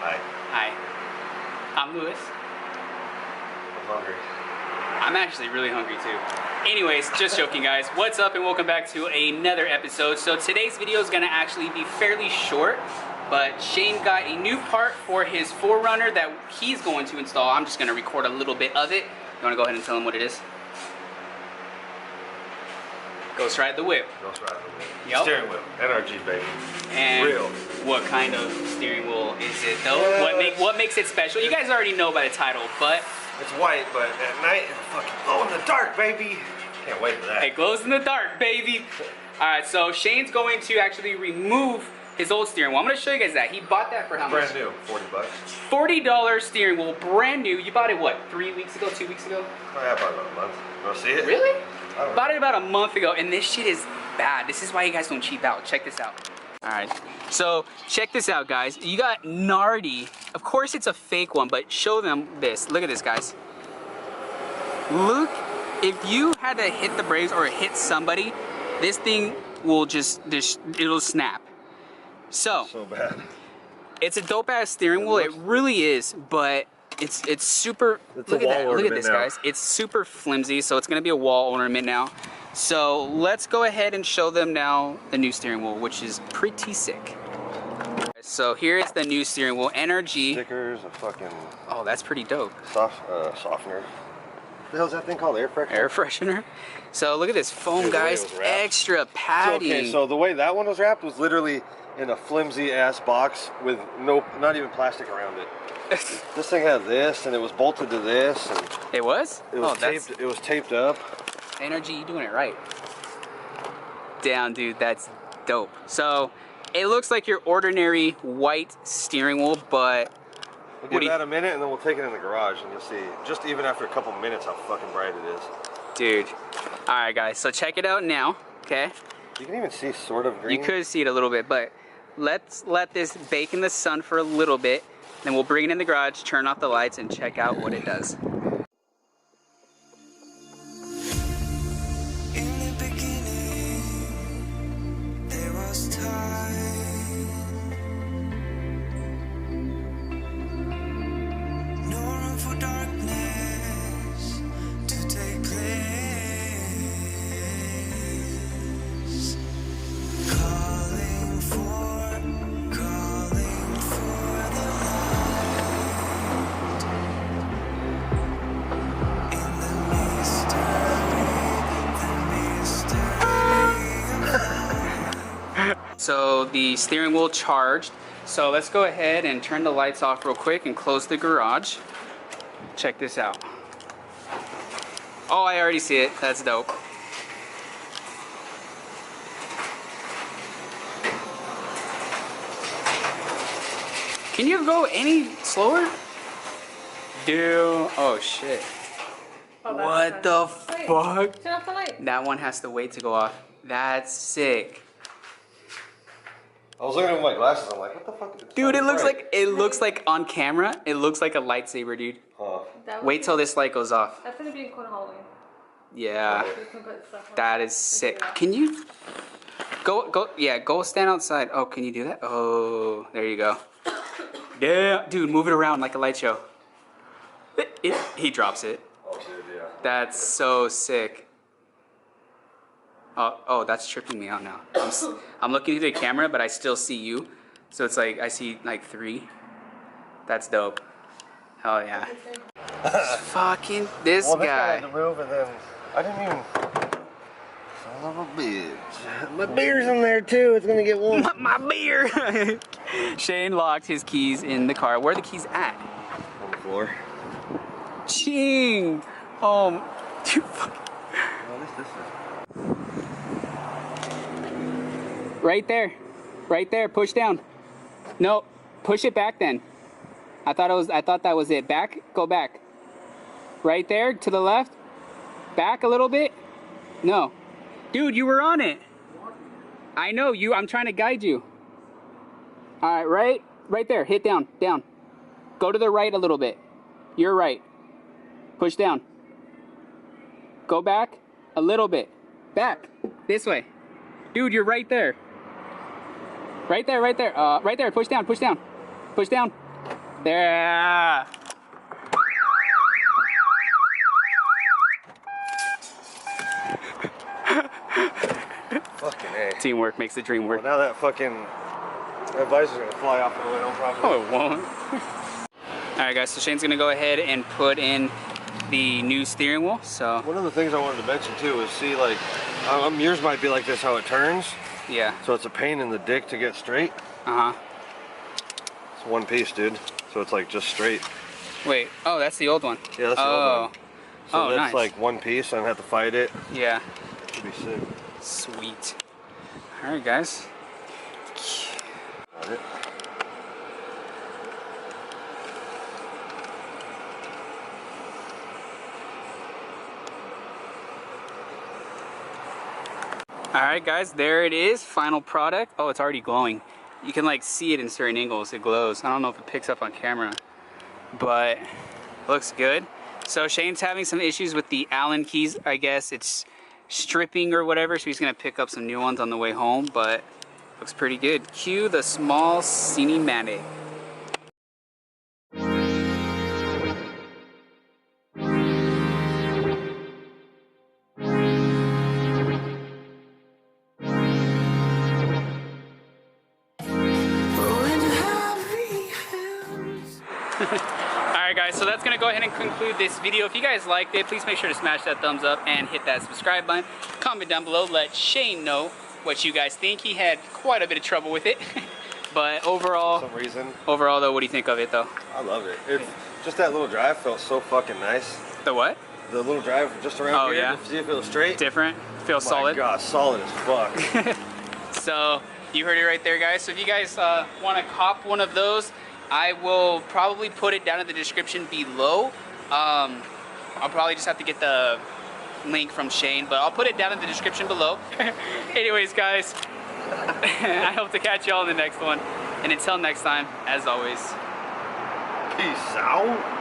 Hi. Hi. I'm Lewis. I'm hungry. I'm actually really hungry too. Anyways, just joking guys. What's up and welcome back to another episode. So today's video is gonna actually be fairly short, but Shane got a new part for his 4Runner that he's going to install. I'm just gonna record a little bit of it. You wanna go ahead and tell him what it is? Ghost Ride the Whip. Ghost Ride the Whip. Yep. Steering wheel. NRG, baby. And real. What kind of steering wheel is it though? What makes it special? You guys already know by the title, but it's white, but at night it'll fucking glow in the dark, baby. Can't wait for that. it glows in the dark, baby. Alright, so Shane's going to actually remove his old steering wheel. I'm gonna show you guys that. He bought that for how much? Brand new, 40 bucks. $40 steering wheel, brand new. You bought it what, 3 weeks ago, 2 weeks ago? I have about a month. You wanna see it? Really? I don't Bought it about a month ago, and this shit is bad. This is why you guys don't cheap out. Check this out. Alright, so check this out, guys. You got Nardi. Of course it's a fake one, but show them this. Look at this, guys. Look, if you had to hit the brakes or hit somebody, this thing will it'll snap. So bad. it's a dope ass steering wheel. It really is, but it's super. Look at that. Look at this, guys. It's super flimsy, so it's gonna be a wall ornament now. So let's go ahead and show them now the new steering wheel, which is pretty sick. So here is the new steering wheel, NRG. Stickers, a fucking. Oh, that's pretty dope. Softener. What the hell's that thing called? Air freshener? Air freshener. So look at this foam, guys. Extra padding. Okay, so the way that one was wrapped was literally in a flimsy ass box with not even plastic around it. This thing had this, and it was bolted to this, and it was? It was taped. It was taped up. NRG, you doing it right. Damn, dude, that's dope. So it looks like your ordinary white steering wheel, but we'll give that a minute, and then we'll take it in the garage, and you'll see. Just even after a couple minutes, how fucking bright it is. Dude. All right, guys. So check it out now. Okay. You can even see sort of green. You could see it a little bit, but let's let this bake in the sun for a little bit. Then we'll bring it in the garage, turn off the lights, and check out what it does. So the steering wheel charged. So let's go ahead and turn the lights off real quick and close the garage. Check this out. Oh, I already see it. That's dope. Can you go any slower? Dude, oh shit. Oh, what the fuck? Turn off the light. That one has to wait to go off. That's sick. I was looking at my glasses. I'm like, what the fuck? Dude, it looks like on camera. It looks like a lightsaber, dude. Huh. Wait till this light goes off. That's gonna be in corner hallway. Yeah. That is sick. Can you go stand outside. Oh, can you do that? Oh, there you go. Yeah, dude, move it around like a light show. He drops it. Oh, dude, yeah. That's so sick. Oh, that's tripping me out now. I'm looking through the camera, but I still see you. So it's like, I see like 3. That's dope. Hell yeah. Fucking this guy. This guy guy. had to move, and then I didn't even. Son of a bitch. My beer's in there too. It's gonna get warm. My beer. Shane locked his keys in the car. Where are the keys at? On the floor. Ching. Dude, Well, at least this is. Right there. Right there. Push down. No. Push it back then. I thought that was it. Back. Go back. Right there to the left. Back a little bit. No. Dude, you were on it. I know you. I'm trying to guide you. All right. Right there. Hit down. Down. Go to the right a little bit. You're right. Push down. Go back a little bit. Back. This way. Dude, you're right there. Right there, right there. Right there. Push down, push down. Push down. There. Fucking A. Teamwork makes the dream work. Well, now that visor's gonna fly off the way home probably. Oh, it won't. Alright guys, so Shane's gonna go ahead and put in the new steering wheel. So one of the things I wanted to mention too is see, like, yours might be like this, how it turns. yeah. So it's a pain in the dick to get straight. Uh-huh. It's one piece, dude. So it's like just straight. Wait, oh, that's the old one. Yeah, that's the old one. So oh, that's nice. like one piece. I don't have to fight it. Yeah. Should be sick. Sweet. Alright guys. Got it. Alright guys, there it is, final product. Oh, it's already glowing. You can like see it in certain angles, it glows. I don't know if it picks up on camera, but it looks good. So Shane's having some issues with the Allen keys, I guess. It's stripping or whatever, so he's gonna pick up some new ones on the way home, but looks pretty good. Cue the small cinematic. Alright guys, so that's going to go ahead and conclude this video. If you guys liked it, please make sure to smash that thumbs up and hit that subscribe button. Comment down below, let Shane know what you guys think. He had quite a bit of trouble with it. But overall, For some reason. Overall though, what do you think of it though? I love it. It's just that little drive felt so fucking nice. The what? The little drive just around here. Yeah. To see if it was straight. Different? Feels My solid? God, solid as fuck. So, you heard it right there guys. So if you guys want to cop one of those, I will probably put it down in the description below. I'll probably just have to get the link from Shane, but I'll put it down in the description below. Anyways, guys, I hope to catch y'all in the next one. And until next time, as always, Peace out.